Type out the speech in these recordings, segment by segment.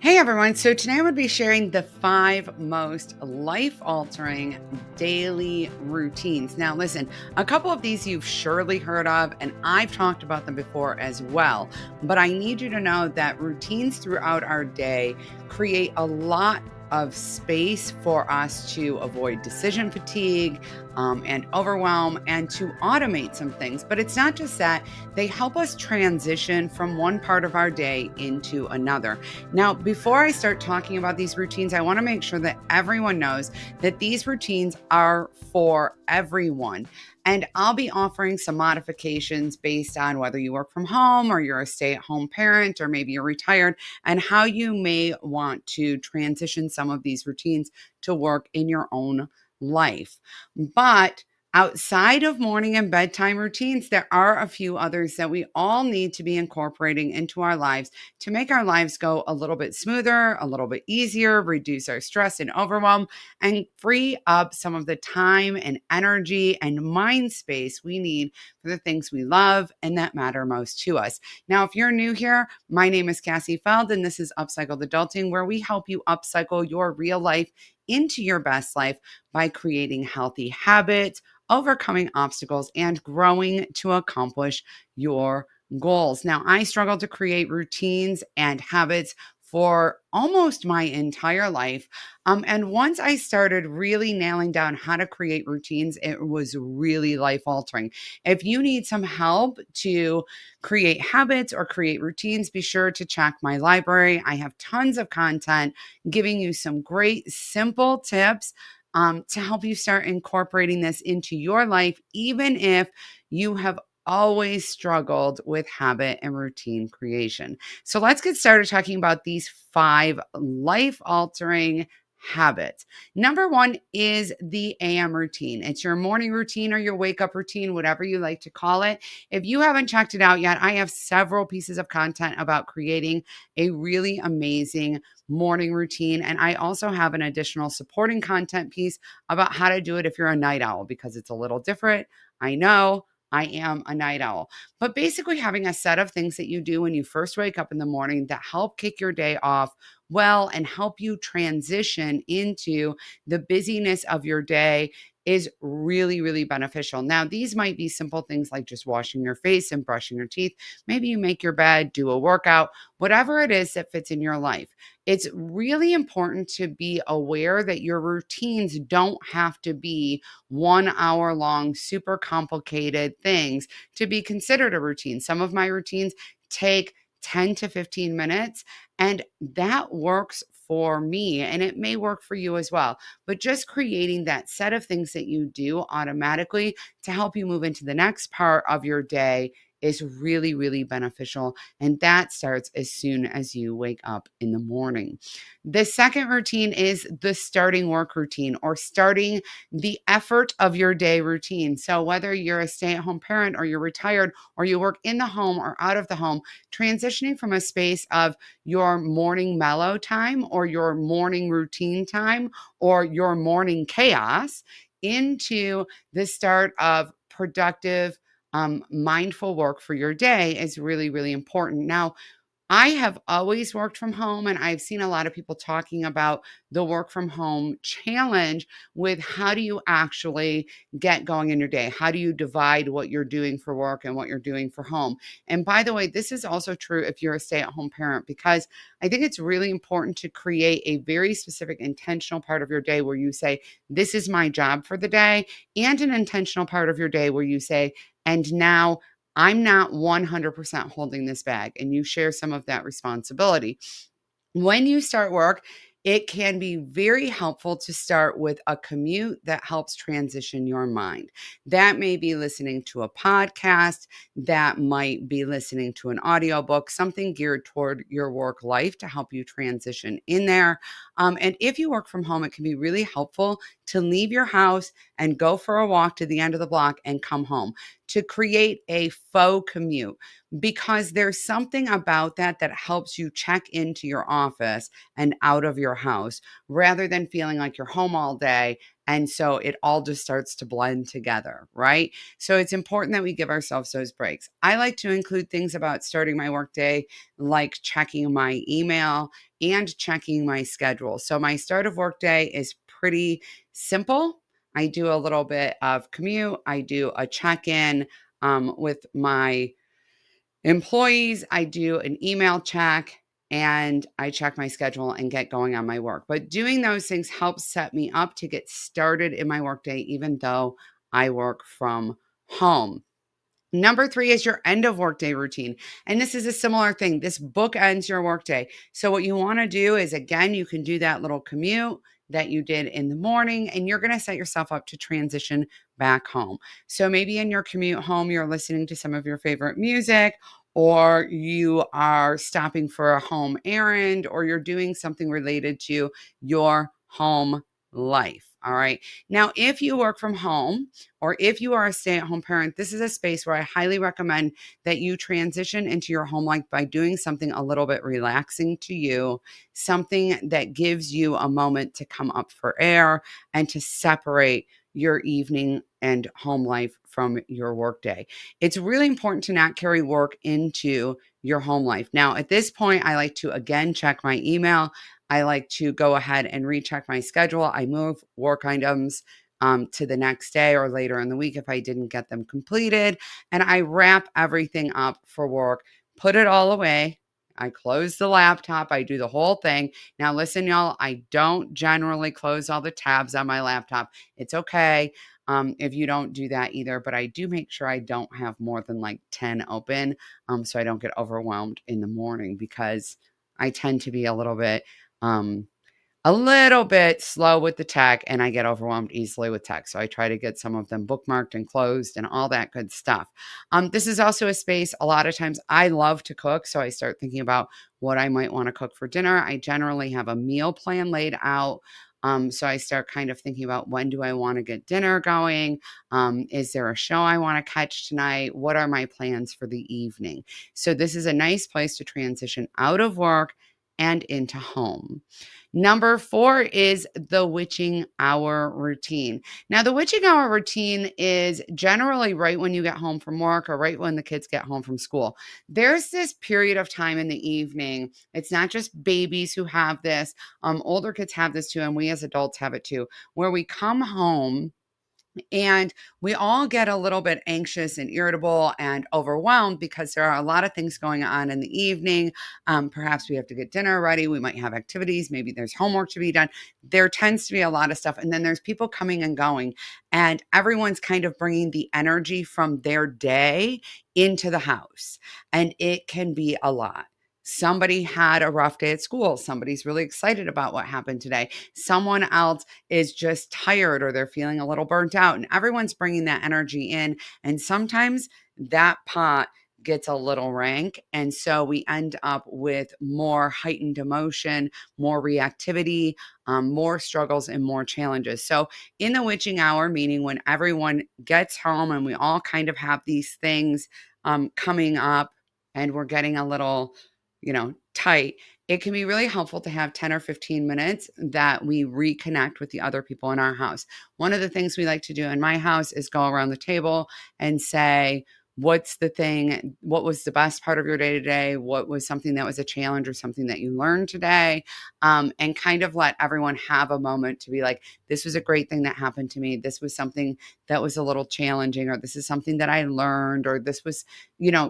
Hey everyone, so today I would be sharing the 5 most life altering daily routines. Now, listen, a couple of these you've surely heard of, and I've talked about them before as well. But I need you to know that routines throughout our day create a lot of space for us to avoid decision fatigue and overwhelm and to automate some things. But it's not just that, they help us transition from one part of our day into another. Now, before I start talking about these routines, I want to make sure that everyone knows that these routines are for everyone. And I'll be offering some modifications based on whether you work from home or you're a stay at home parent or maybe you're retired, and how you may want to transition some of these routines to work in your own life. But outside of morning and bedtime routines, there are a few others that we all need to be incorporating into our lives to make our lives go a little bit smoother, a little bit easier, reduce our stress and overwhelm, and free up some of the time and energy and mind space we need for the things we love and that matter most to us. Now, if you're new here, my name is Cassie Feld, and this is Upcycled Adulting, where we help you upcycle your real life into your best life by creating healthy habits, overcoming obstacles, and growing to accomplish your goals. Now, I struggled to create routines and habits for almost my entire life. And once I started really nailing down how to create routines, it was really life altering. If you need some help to create habits or create routines, be sure to check my library. I have tons of content giving you some great, simple tips to help you start incorporating this into your life, even if you have always struggled with habit and routine creation. So let's get started talking about these 5 life altering habits. Number one is the AM routine. It's your morning routine or your wake up routine, whatever you like to call it. If you haven't checked it out yet, I have several pieces of content about creating a really amazing morning routine. And I also have an additional supporting content piece about how to do it if you're a night owl, because it's a little different. I know. I am a night owl. But basically, having a set of things that you do when you first wake up in the morning that help kick your day off well and help you transition into the busyness of your day is really, really beneficial. Now, these might be simple things like just washing your face and brushing your teeth. Maybe you make your bed, do a workout, whatever it is that fits in your life. It's really important to be aware that your routines don't have to be 1 hour long, super complicated things to be considered a routine. Some of my routines take 10 to 15 minutes, and that works for me, and it may work for you as well. But just creating that set of things that you do automatically to help you move into the next part of your day is really, really beneficial. And that starts as soon as you wake up in the morning. The second routine is the starting work routine, or starting the effort of your day routine. So, whether you're a stay at home parent or you're retired or you work in the home or out of the home, transitioning from a space of your morning mellow time or your morning routine time or your morning chaos into the start of productive, mindful work for your day is really, really important. Now, I have always worked from home, and I've seen a lot of people talking about the work from home challenge with how do you actually get going in your day? How do you divide what you're doing for work and what you're doing for home? And by the way, this is also true if you're a stay at home parent, because I think it's really important to create a very specific intentional part of your day where you say, this is my job for the day, and an intentional part of your day where you say, and now I'm not 100% holding this bag, and you share some of that responsibility. When you start work, it can be very helpful to start with a commute that helps transition your mind. That may be listening to a podcast, that might be listening to an audiobook, something geared toward your work life to help you transition in there. And if you work from home, it can be really helpful to leave your house and go for a walk to the end of the block and come home, to create a faux commute, because there's something about that that helps you check into your office and out of your house rather than feeling like you're home all day And so it all just starts to blend together, right? So it's important that we give ourselves those breaks. I like to include things about starting my workday, like checking my email and checking my schedule. So my start of workday is pretty simple. I do a little bit of commute, I do a check in with my employees, I do an email check, and I check my schedule and get going on my work. But doing those things helps set me up to get started in my workday, even though I work from home. Number 3 is your end of workday routine. And this is a similar thing. This book ends your workday. So, what you want to do is, again, you can do that little commute that you did in the morning, and you're going to set yourself up to transition back home. So, maybe in your commute home, you're listening to some of your favorite music, or you are stopping for a home errand, or you're doing something related to your home life. All right. Now, if you work from home, or if you are a stay at home parent, this is a space where I highly recommend that you transition into your home life by doing something a little bit relaxing to you, something that gives you a moment to come up for air and to separate your evening and home life from your workday. It's really important to not carry work into your home life. Now, at this point, I like to again check my email. I like to go ahead and recheck my schedule. I move work items to the next day or later in the week if I didn't get them completed. And I wrap everything up for work, put it all away. I close the laptop. I do the whole thing. Now, listen, y'all, I don't generally close all the tabs on my laptop. It's okay if you don't do that either, but I do make sure I don't have more than like 10 open so I don't get overwhelmed in the morning because I tend to be a little bit slow with the tech and I get overwhelmed easily with tech. So I try to get some of them bookmarked and closed and all that good stuff. This is also a space a lot of times I love to cook. So I start thinking about what I might want to cook for dinner. I generally have a meal plan laid out. So I start kind of thinking about when do I want to get dinner going? Is there a show I want to catch tonight? What are my plans for the evening? So this is a nice place to transition out of work and into home. Number 4 is the witching hour routine. Now, the witching hour routine is generally right when you get home from work or right when the kids get home from school. There's this period of time in the evening. It's not just babies who have this, older kids have this too, and we as adults have it too, where we come home and we all get a little bit anxious and irritable and overwhelmed because there are a lot of things going on in the evening. Perhaps we have to get dinner ready. We might have activities. Maybe there's homework to be done. There tends to be a lot of stuff. And then there's people coming and going, and everyone's kind of bringing the energy from their day into the house. And it can be a lot. Somebody had a rough day at school. Somebody's really excited about what happened today. Someone else is just tired or they're feeling a little burnt out, and everyone's bringing that energy in. And sometimes that pot gets a little rank. And so we end up with more heightened emotion, more reactivity, more struggles, and more challenges. So, in the witching hour, meaning when everyone gets home and we all kind of have these things coming up and we're getting a little, tight, it can be really helpful to have 10 or 15 minutes that we reconnect with the other people in our house. One of the things we like to do in my house is go around the table and say, what's the thing? What was the best part of your day today? What was something that was a challenge or something that you learned today? And kind of let everyone have a moment to be like, this was a great thing that happened to me. This was something that was a little challenging, or this is something that I learned, or this was,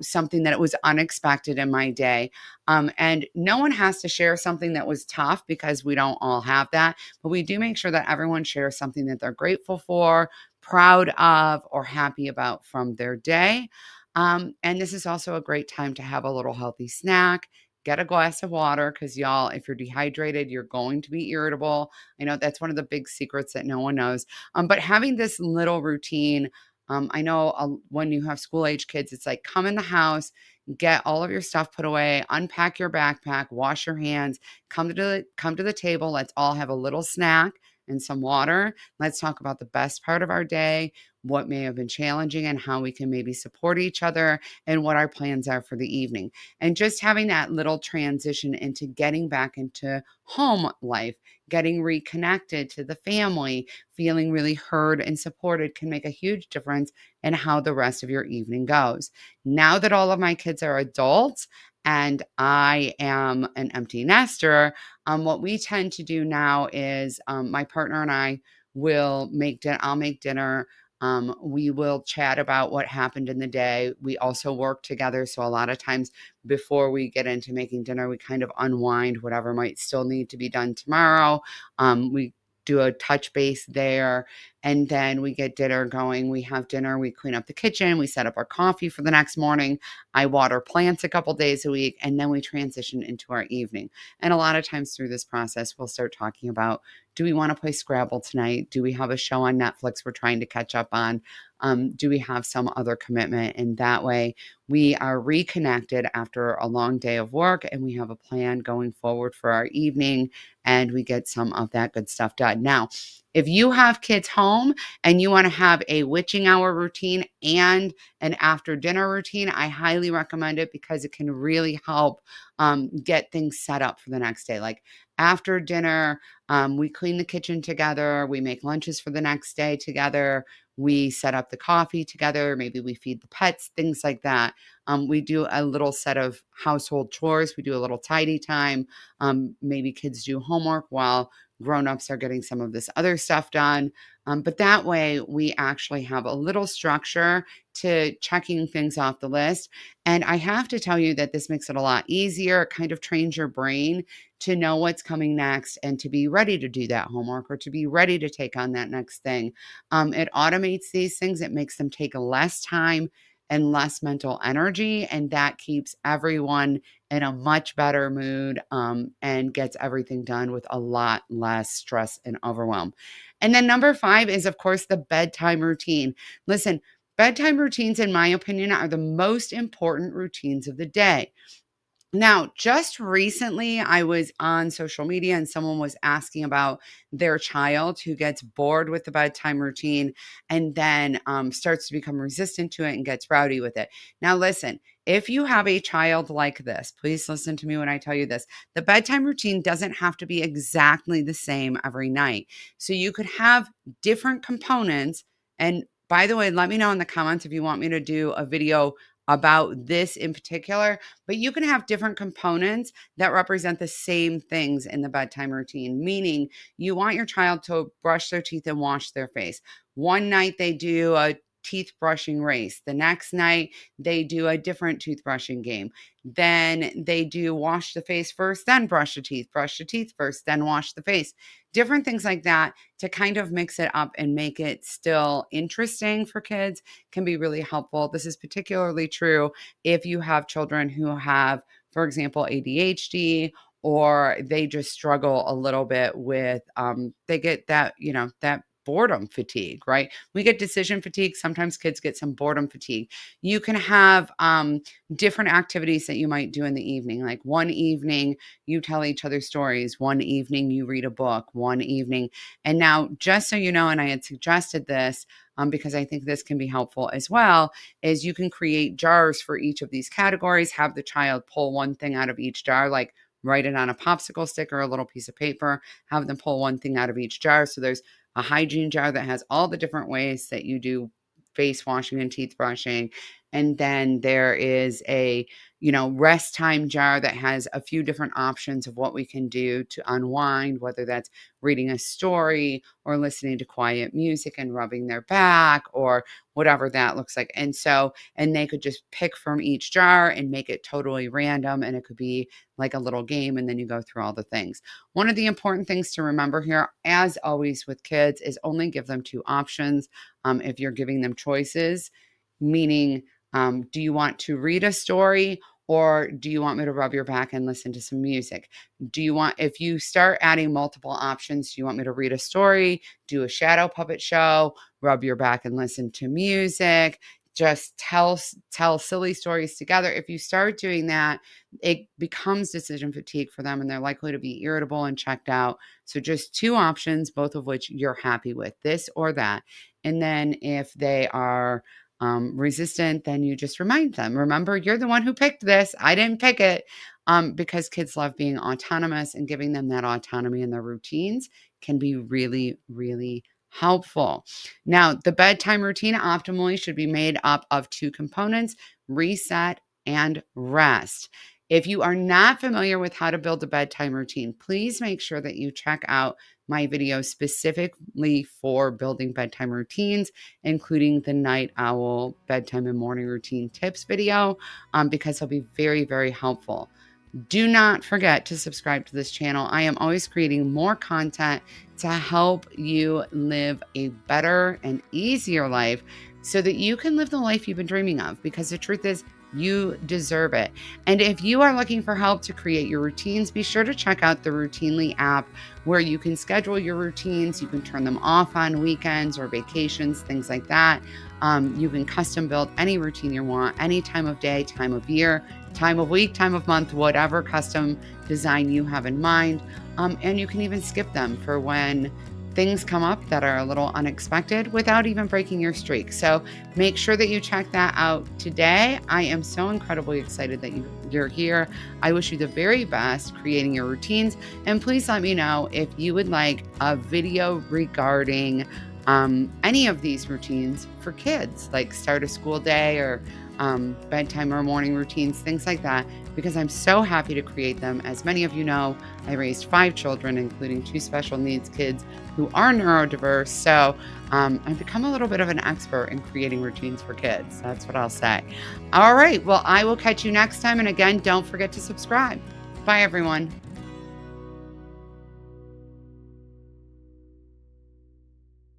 something that it was unexpected in my day. And no one has to share something that was tough because we don't all have that, but we do make sure that everyone shares something that they're grateful for, proud of, or happy about from their day. And this is also a great time to have a little healthy snack. Get a glass of water because, y'all, if you're dehydrated, you're going to be irritable. I know that's one of the big secrets that no one knows. But having this little routine, I know when you have school age kids, it's like come in the house, get all of your stuff put away, unpack your backpack, wash your hands, come to the table. Let's all have a little snack and some water. Let's talk about the best part of our day, what may have been challenging, and how we can maybe support each other, and what our plans are for the evening. And just having that little transition into getting back into home life, getting reconnected to the family, feeling really heard and supported can make a huge difference in how the rest of your evening goes. Now that all of my kids are adults and I am an empty nester, what we tend to do now is my partner and I will make dinner. I'll make dinner. We will chat about what happened in the day. We also work together. So a lot of times before we get into making dinner, we kind of unwind whatever might still need to be done tomorrow. We do a touch base there, and then we get dinner going. We have dinner, we clean up the kitchen, we set up our coffee for the next morning. I water plants a couple days a week, and then we transition into our evening. And a lot of times through this process, we'll start talking about, do we want to play Scrabble tonight? Do we have a show on Netflix we're trying to catch up on? Do we have some other commitment? And that way we are reconnected after a long day of work, and we have a plan going forward for our evening, and we get some of that good stuff done. Now, if you have kids home and you want to have a witching hour routine and an after dinner routine, I highly recommend it because it can really help get things set up for the next day. Like after dinner, we clean the kitchen together, we make lunches for the next day together, we set up the coffee together, maybe we feed the pets, things like that. We do a little set of household chores, we do a little tidy time. Maybe kids do homework while grown-ups are getting some of this other stuff done. But that way we actually have a little structure to checking things off the list. And I have to tell you that this makes it a lot easier. It kind of trains your brain to know what's coming next and to be ready to do that homework or to be ready to take on that next thing. It automates these things. It makes them take less time and less mental energy. And that keeps everyone in a much better mood, and gets everything done with a lot less stress and overwhelm. And then number 5 is, of course, the bedtime routine. Listen, bedtime routines, in my opinion, are the most important routines of the day. Now, just recently, I was on social media and someone was asking about their child who gets bored with the bedtime routine and then starts to become resistant to it and gets rowdy with it. Now, listen, if you have a child like this, please listen to me when I tell you this. The bedtime routine doesn't have to be exactly the same every night. So you could have different components. And by the way, let me know in the comments if you want me to do a video about this in particular, but you can have different components that represent the same things in the bedtime routine, meaning you want your child to brush their teeth and wash their face. One night they do a teeth brushing race. The next night they do a different toothbrushing game. Then they do wash the face first, then brush the teeth first, then wash the face. Different things like that to kind of mix it up and make it still interesting for kids can be really helpful. This is particularly true if you have children who have, for example, ADHD, or they just struggle a little bit with, they get that, that boredom fatigue, right? We get decision fatigue. Sometimes kids get some boredom fatigue. You can have different activities that you might do in the evening. Like one evening, you tell each other stories. One evening, you read a book. One evening. And now, just so you know, and I had suggested this, because I think this can be helpful as well, is you can create jars for each of these categories, have the child pull one thing out of each jar, like write it on a popsicle stick or a little piece of paper, have them pull one thing out of each jar. So there's a hygiene jar that has all the different ways that you do face washing and teeth brushing. And then there is a, rest time jar that has a few different options of what we can do to unwind, whether that's reading a story or listening to quiet music and rubbing their back or whatever that looks like. And they could just pick from each jar and make it totally random. And it could be like a little game. And then you go through all the things. One of the important things to remember here, as always with kids, is only give them 2 options. If you're giving them choices, meaning, do you want to read a story or do you want me to rub your back and listen to some music? If you start adding multiple options, do you want me to read a story, do a shadow puppet show, rub your back and listen to music? just tell silly stories together. If you start doing that, it becomes decision fatigue for them and they're likely to be irritable and checked out. So just two options, both of which you're happy with, this or that. And then if they are resistant, then you just remind them, remember, you're the one who picked this. I didn't pick it. Because kids love being autonomous, and giving them that autonomy in their routines can be really, really helpful. Now, the bedtime routine optimally should be made up of two components: reset and rest. If you are not familiar with how to build a bedtime routine, please make sure that you check out my video specifically for building bedtime routines, including the Night Owl bedtime and morning routine tips video, because it'll be very, very helpful. Do not forget to subscribe to this channel. I am always creating more content to help you live a better and easier life so that you can live the life you've been dreaming of, because the truth is, you deserve it. And if you are looking for help to create your routines, be sure to check out the Routinely app, where you can schedule your routines. You can turn them off on weekends or vacations, things like that. You can custom build any routine you want, any time of day, time of year, time of week, time of month, whatever custom design you have in mind. And you can even skip them for when things come up that are a little unexpected without even breaking your streak. So make sure that you check that out today. I am so incredibly excited that you're here. I wish you the very best creating your routines. And please let me know if you would like a video regarding any of these routines for kids, like start a school day or bedtime or morning routines, things like that, because I'm so happy to create them. As many of you know, I raised 5 children, including 2 special needs kids who are neurodiverse. So I've become a little bit of an expert in creating routines for kids. That's what I'll say. All right. Well, I will catch you next time. And again, don't forget to subscribe. Bye, everyone.